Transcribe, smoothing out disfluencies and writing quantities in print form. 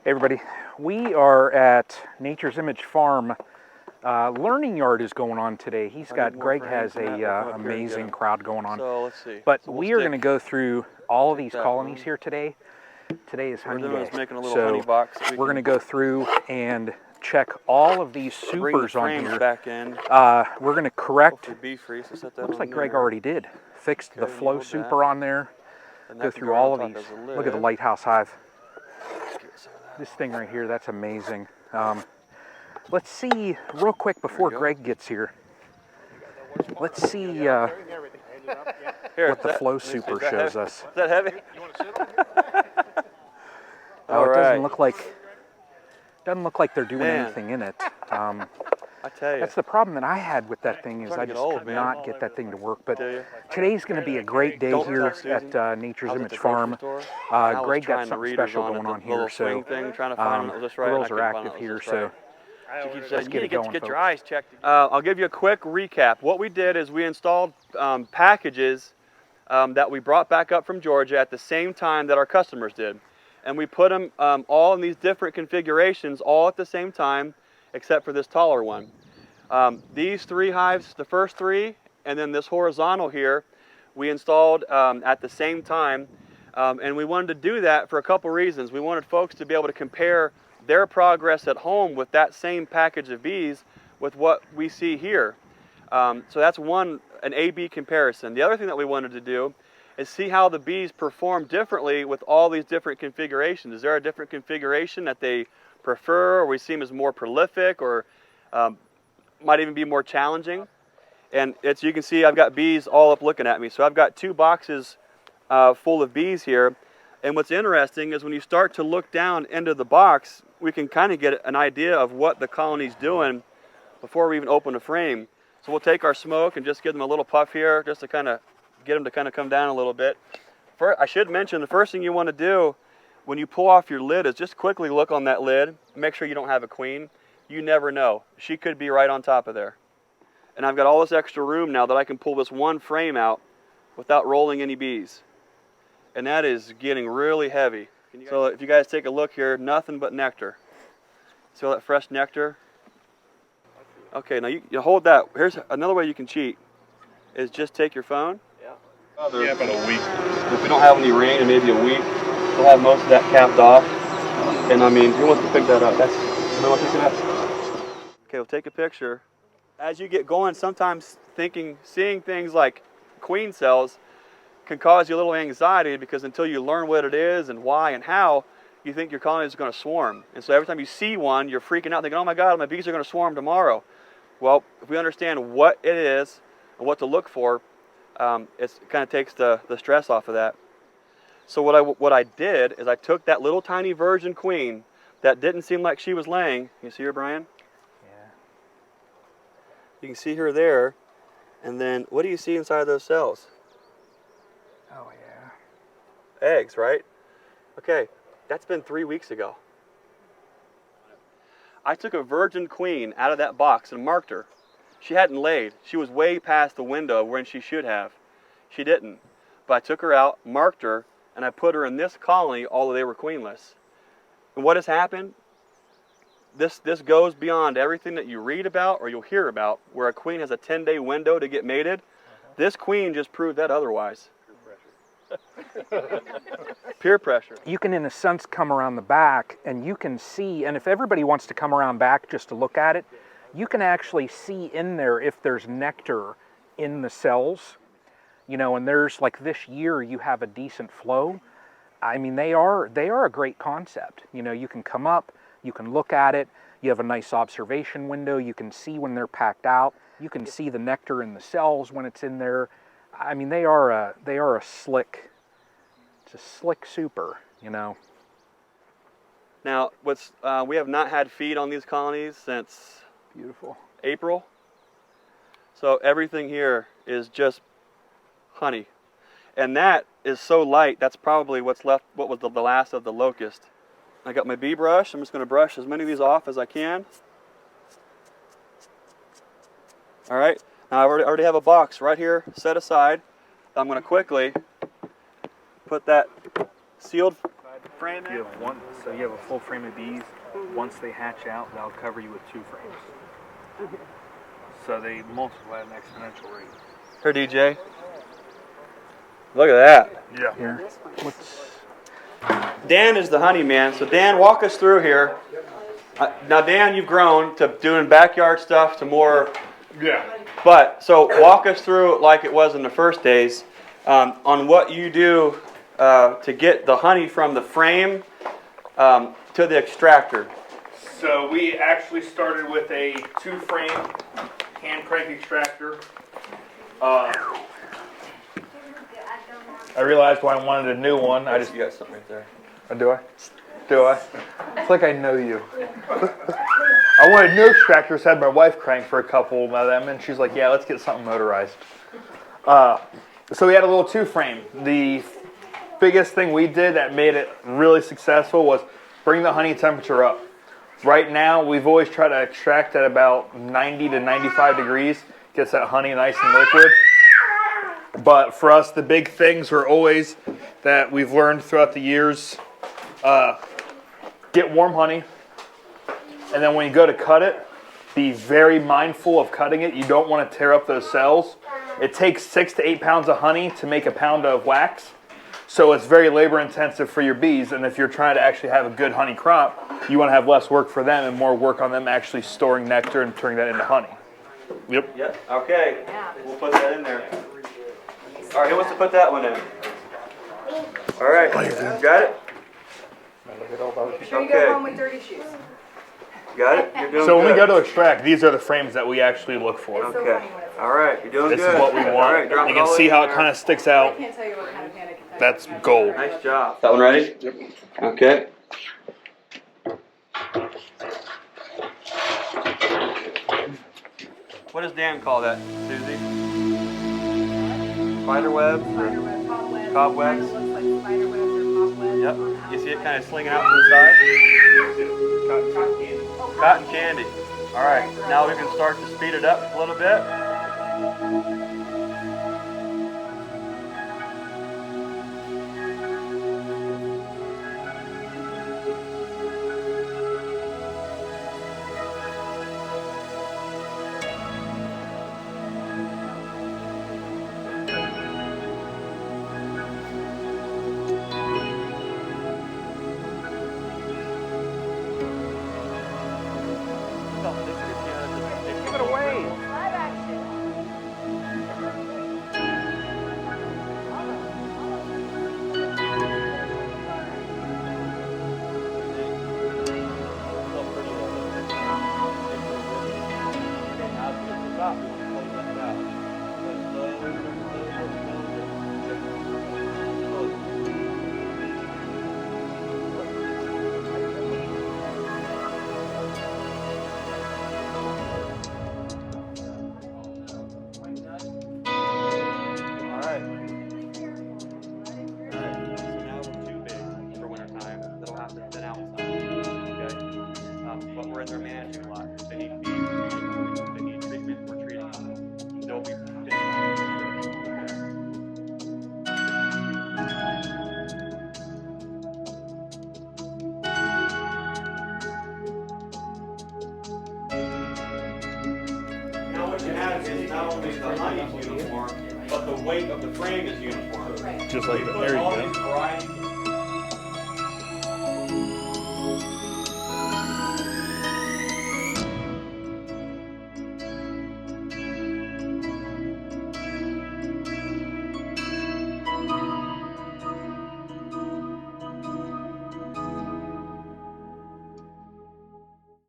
Hey everybody, we are at Nature's Image Farm. Learning yard is going on today. Greg has a amazing crowd going on. So let's see. But we are going to go through all of these colonies here today. Today is honey day, so we're going to go through and check all of these supers on here. We're going to correct. Looks like Greg already did. Fixed the flow super on there. Go through all of these. Look at the Lighthouse Hive. This thing right here, that's amazing. Let's see real quick before Greg gets here. Let's see what the flow super shows us. Is that heavy? Oh, it doesn't look like they're doing anything in it. I tell you, that's the problem that I had with that thing, is I just could not get that thing to work. But today's going to be a great day here at Nature's Image Farm. Greg got something special going on here, so girls are active here, so let's get it going, folks. Your eyes checked. I'll give you a quick recap. What we did is we installed packages that we brought back up from Georgia at the same time that our customers did. And we put them all in these different configurations all at the same time, except for this taller one. These three hives, the first three, and then this horizontal here, we installed at the same time. And we wanted to do that for a couple reasons. We wanted folks to be able to compare their progress at home with that same package of bees with what we see here. So that's an A-B comparison. The other thing that we wanted to do is see how the bees perform differently with all these different configurations. Is there a different configuration that they prefer, or we see them as more prolific, or might even be more challenging? And you can see I've got bees all up looking at me. So I've got 2 boxes full of bees here. And what's interesting is when you start to look down into the box, we can kind of get an idea of what the colony's doing before we even open the frame. So we'll take our smoke and just give them a little puff here, just to kind of get them to kind of come down a little bit. I should mention, the first thing you want to do when you pull off your lid is just quickly look on that lid. Make sure you don't have a queen. You never know. She could be right on top of there. And I've got all this extra room now that I can pull this one frame out without rolling any bees. And that is getting really heavy. So if you guys take a look here, nothing but nectar. See all that fresh nectar? Okay, now you hold that. Here's another way you can cheat, is just take your phone. Yeah, about a week. If we don't have any rain in maybe a week, we'll have most of that capped off. And I mean, who wants to pick that up? Okay, we'll take a picture. As you get going, sometimes seeing things like queen cells can cause you a little anxiety, because until you learn what it is and why and how, you think your colony is going to swarm. And so every time you see one, you're freaking out, thinking, oh my God, my bees are going to swarm tomorrow. Well, if we understand what it is and what to look for, it kind of takes the stress off of that. So what I did is I took that little tiny virgin queen that didn't seem like she was laying. You see her, Brian? Yeah. You can see her there. And then what do you see inside of those cells? Oh yeah. Eggs, right? Okay, that's been 3 weeks ago. I took a virgin queen out of that box and marked her. She hadn't laid. She was way past the window when she should have. She didn't. But I took her out, marked her, and I put her in this colony, although they were queenless. And what has happened? This goes beyond everything that you read about or you'll hear about, where a queen has a 10-day window to get mated. This queen just proved that otherwise. Peer pressure. You can, in a sense, come around the back and you can see, and if everybody wants to come around back just to look at it, you can actually see in there if there's nectar in the cells. You know, and there's, like this year, you have a decent flow. I mean, they are a great concept. You know, you can come up, you can look at it, you have a nice observation window, you can see when they're packed out, you can see the nectar in the cells when it's in there. I mean, they are a slick, it's a slick super, you know. Now, we have not had feed on these colonies since April. So everything here is just honey. And that is so light, that's probably what's left, what was the last of the locust. I got my bee brush. I'm just going to brush as many of these off as I can. All right, now I already have a box right here set aside. I'm going to quickly put that sealed frame in? You have one, so you have a full frame of bees. Once they hatch out, they'll cover you with 2 frames. So they multiply at an exponential rate. Here, DJ. Look at that. Yeah. Here. Dan is the honey man. So Dan, walk us through here. Now Dan, you've grown to doing backyard stuff to more. Yeah. But so walk us through it like it was in the first days on what you do to get the honey from the frame to the extractor. So we actually started with a 2-frame hand crank extractor. I realized when I wanted a new one, You got something right there. Do I? Do I? It's like I know you. I wanted new extractors, had my wife crank for a couple of them, and she's like, yeah, let's get something motorized. So we had a little 2-frame. The biggest thing we did that made it really successful was bring the honey temperature up. Right now, we've always tried to extract at about 90 to 95 degrees. Gets that honey nice and liquid. But for us, the big things were always that we've learned throughout the years. Get warm honey. And then when you go to cut it, be very mindful of cutting it. You don't want to tear up those cells. It takes 6 to 8 pounds of honey to make a pound of wax. So it's very labor intensive for your bees. And if you're trying to actually have a good honey crop, you want to have less work for them and more work on them actually storing nectar and turning that into honey. Yep. Yep. Okay. We'll put that in there. All right. Who wants to put that one in? All right. Got it? Sure you go home with dirty shoes. Got it? You're doing So when good. we go to extract, these are the frames that we actually look for. Okay. All right. You're doing This good. is what we want. All right, drop You it can all see in how it there. kind of sticks I out. can't tell you what kind of panic attack. That's gold. Nice job. That one ready? Yep. Okay. What does Dan call that, Susie? Spider webs? Spiderweb, cobwebs. Cobwebs? Kind of looks like spider webs or cobwebs. Yep. You see it kind of slinging out to the side? Cotton candy. Cotton candy. All right. Now we can start to speed it up a little bit. Give it away. But we're in there managing a lot. They need feed, they need treatment, we're treating them. They'll be Now what you have is not only the honey is uniform, but the weight of the frame is uniform. Right. Just like We that. put There you all go. these varieties